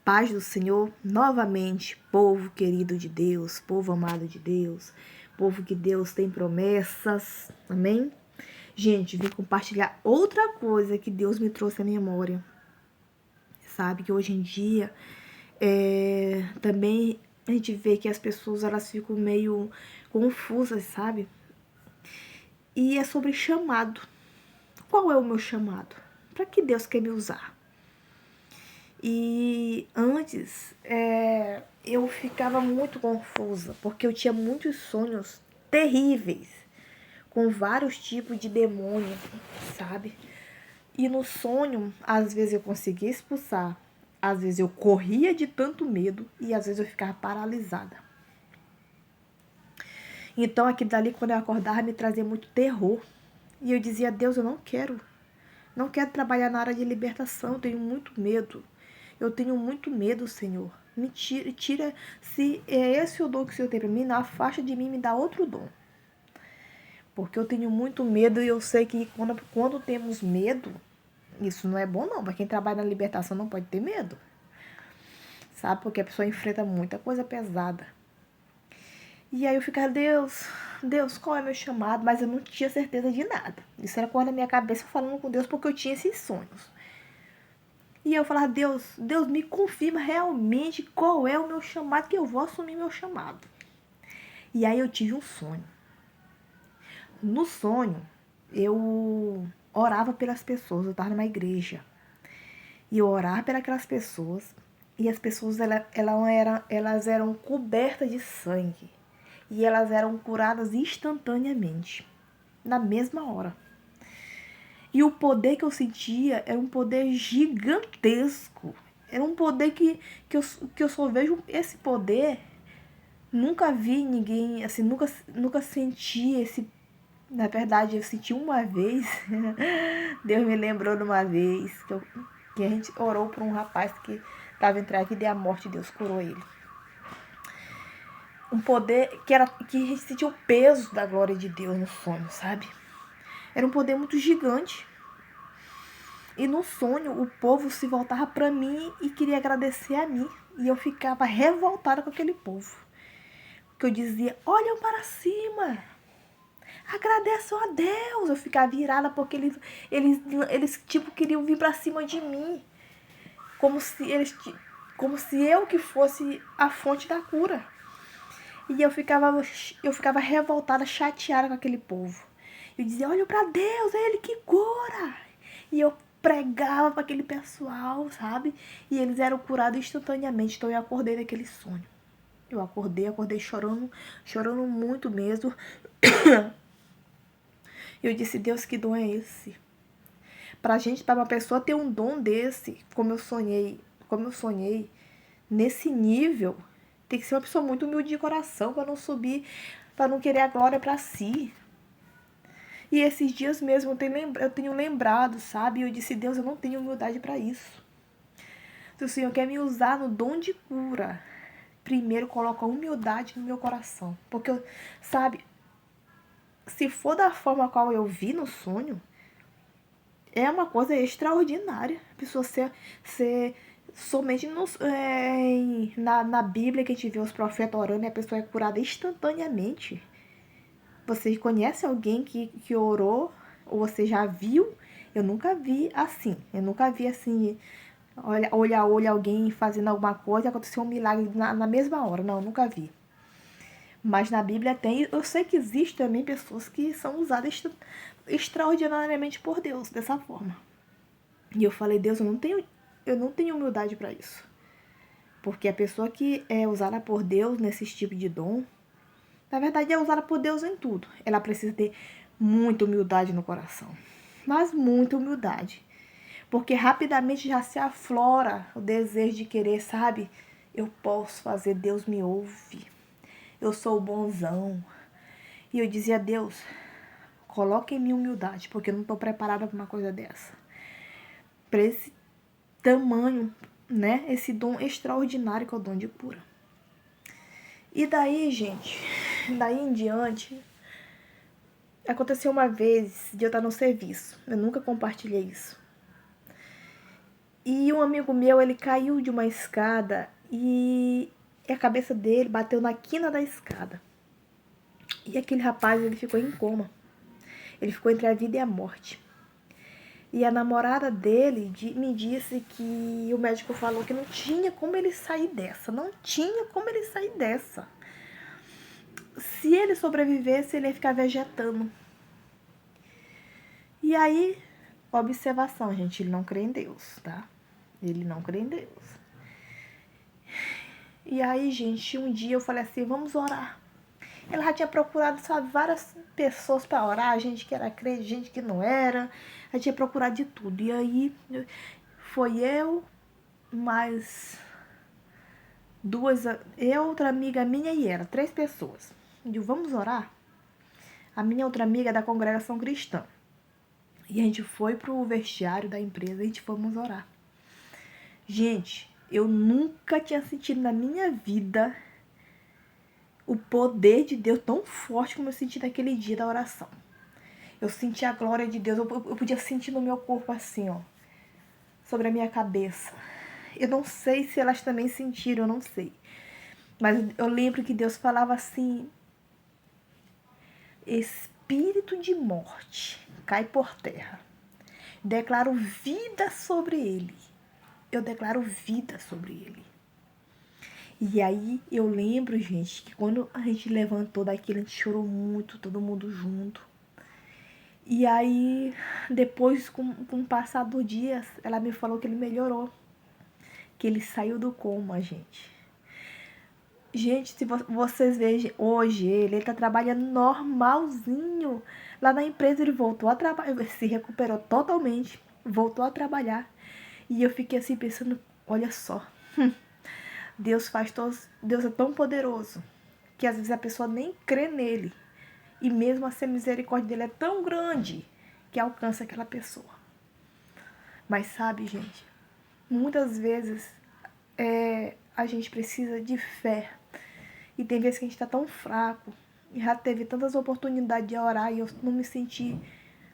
Paz do Senhor, novamente, povo querido de Deus, povo amado de Deus, povo que Deus tem promessas, amém? Gente, vim compartilhar outra coisa que Deus me trouxe à memória. Sabe que hoje em dia, também a gente vê que as pessoas, elas ficam meio confusas, sabe? E é sobre chamado. Qual é o meu chamado? Para que Deus quer me usar? E antes eu ficava muito confusa, porque eu tinha muitos sonhos terríveis, com vários tipos de demônio, sabe? E no sonho, às vezes eu conseguia expulsar, às vezes eu corria de tanto medo e às vezes eu ficava paralisada. Então aquilo dali, quando eu acordava, me trazia muito terror. E eu dizia: Deus, eu não quero trabalhar na área de libertação, eu tenho muito medo. Eu tenho muito medo, Senhor. Me tira, se é esse o dom que o Senhor tem para mim, não afasta de mim, me dá outro dom. Porque eu tenho muito medo e eu sei que quando temos medo, isso não é bom não. Para quem trabalha na libertação não pode ter medo. Sabe? Porque a pessoa enfrenta muita coisa pesada. E aí eu ficava: Deus, qual é meu chamado? Mas eu não tinha certeza de nada. Isso era coisa na minha cabeça, falando com Deus, porque eu tinha esses sonhos. E eu falava: Deus, me confirma realmente qual é o meu chamado, que eu vou assumir meu chamado. E aí eu tive um sonho. No sonho, eu orava pelas pessoas, eu estava numa igreja. E eu orava pelas pessoas, e as pessoas elas eram cobertas de sangue. E elas eram curadas instantaneamente, na mesma hora. E o poder que eu sentia era um poder gigantesco. Era um poder que eu só vejo esse poder. Nunca vi ninguém, assim, nunca senti esse. Na verdade, eu senti uma vez. Deus me lembrou de uma vez que a gente orou por um rapaz que estava entrando aqui e a morte, Deus curou ele. Um poder que a gente sentia o peso da glória de Deus no sonho, sabe? Era um poder muito gigante. E no sonho, o povo se voltava para mim e queria agradecer a mim. E eu ficava revoltada com aquele povo. Que eu dizia: olham para cima, agradeçam a Deus. Eu ficava virada porque eles tipo, queriam vir para cima de mim. Como se eu que fosse a fonte da cura. E eu ficava revoltada, chateada com aquele povo. Eu dizia: olha para Deus, é Ele que cura. E eu pregava para aquele pessoal, sabe? E eles eram curados instantaneamente. Então eu acordei daquele sonho. Eu acordei chorando muito mesmo. Eu disse: Deus, que dom é esse? Pra uma pessoa ter um dom desse, como eu sonhei, nesse nível, tem que ser uma pessoa muito humilde de coração para não subir, para não querer a glória para si. E esses dias mesmo eu tenho lembrado, sabe? Eu disse: Deus, eu não tenho humildade para isso. Se o Senhor quer me usar no dom de cura, primeiro coloca a humildade no meu coração. Porque, sabe, se for da forma qual eu vi no sonho, é uma coisa extraordinária. A pessoa ser somente na Bíblia que a gente vê os profetas orando e a pessoa é curada instantaneamente. Você conhece alguém que orou? Ou você já viu? Eu nunca vi assim. Eu nunca vi assim, olho a olho alguém fazendo alguma coisa e aconteceu um milagre na mesma hora. Não, eu nunca vi. Mas na Bíblia tem. Eu sei que existem também pessoas que são usadas extraordinariamente por Deus dessa forma. E eu falei: Deus, eu não tenho humildade para isso. Porque a pessoa que é usada por Deus nesse tipo de dom, na verdade é usada por Deus em tudo. Ela precisa ter muita humildade no coração. Mas muita humildade. Porque rapidamente já se aflora o desejo de querer, sabe? Eu posso fazer, Deus me ouve. Eu sou o bonzão. E eu dizia: Deus, coloque em mim humildade, porque eu não estou preparada para uma coisa dessa. Para esse tamanho, né? Esse dom extraordinário que é o dom de cura. E daí, gente, daí em diante, aconteceu uma vez de eu estar no serviço. Eu nunca compartilhei isso. E um amigo meu, ele caiu de uma escada e a cabeça dele bateu na quina da escada. E aquele rapaz, ele ficou em coma. Ele ficou entre a vida e a morte. E a namorada dele me disse que o médico falou que não tinha como ele sair dessa. Não tinha como ele sair dessa. Se ele sobrevivesse, ele ia ficar vegetando. E aí, observação, gente, ele não crê em Deus, tá? Ele não crê em Deus. E aí, gente, um dia eu falei assim, vamos orar. Ela já tinha procurado, sabe, várias pessoas para orar, gente que era crente, gente que não era. Ela tinha procurado de tudo. E aí, foi eu, mais outra amiga minha e ela, 3 pessoas. Eu digo, vamos orar? A minha outra amiga é da congregação cristã. E a gente foi pro vestiário da empresa e a gente fomos orar. Gente, eu nunca tinha sentido na minha vida o poder de Deus tão forte como eu senti naquele dia da oração. Eu senti a glória de Deus, eu podia sentir no meu corpo assim, ó, sobre a minha cabeça. Eu não sei se elas também sentiram, eu não sei. Mas eu lembro que Deus falava assim, espírito de morte, cai por terra. Declaro vida sobre ele. Eu declaro vida sobre ele. E aí eu lembro, gente, que quando a gente levantou daquilo, a gente chorou muito, todo mundo junto. E aí, depois, com o passar dos dias, ela me falou que ele melhorou. Que ele saiu do coma, gente. Gente, se vocês vejam, hoje ele tá trabalhando normalzinho. Lá na empresa ele voltou a trabalhar, se recuperou totalmente, voltou a trabalhar. E eu fiquei assim pensando, olha só, Deus é tão poderoso que às vezes a pessoa nem crê nele. E mesmo assim a misericórdia dele é tão grande que alcança aquela pessoa. Mas sabe, gente, muitas vezes a gente precisa de fé. E tem vezes que a gente tá tão fraco. E já teve tantas oportunidades de orar e eu não me senti,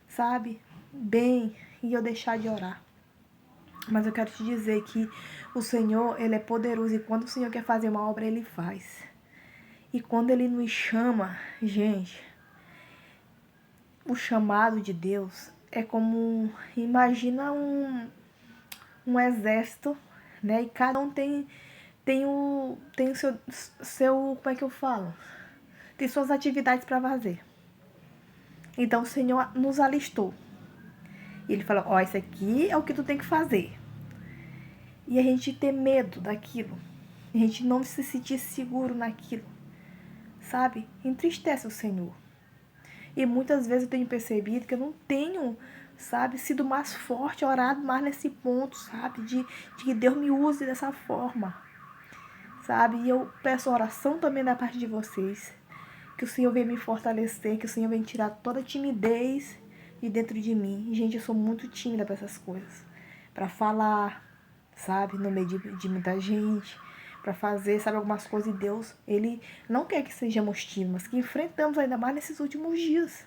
sabe, bem. E eu deixar de orar. Mas eu quero te dizer que o Senhor, ele é poderoso. E quando o Senhor quer fazer uma obra, ele faz. E quando ele nos chama, gente, o chamado de Deus é como, imagina um exército, né? E cada um tem o seu, como é que eu falo? Tem suas atividades para fazer. Então o Senhor nos alistou. E ele falou, ó, isso aqui é o que tu tem que fazer. E a gente ter medo daquilo. A gente não se sentir seguro naquilo. Sabe? Entristece o Senhor. E muitas vezes eu tenho percebido que eu não tenho, sabe, sido mais forte, orado mais nesse ponto, sabe? De que Deus me use dessa forma. Sabe? E eu peço oração também da parte de vocês. Que o Senhor venha me fortalecer, que o Senhor venha tirar toda a timidez de dentro de mim. Gente, eu sou muito tímida para essas coisas. Para falar, sabe? No meio de muita gente. Para fazer, sabe, algumas coisas. E Deus, Ele não quer que sejamos tímidos, que enfrentamos ainda mais nesses últimos dias.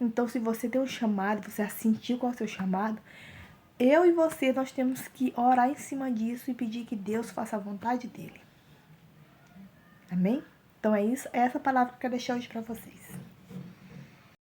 Então, se você tem um chamado, você já sentiu qual é o seu chamado, eu e você, nós temos que orar em cima disso e pedir que Deus faça a vontade dele. Amém? Então é isso, é essa palavra que eu quero deixar hoje para vocês.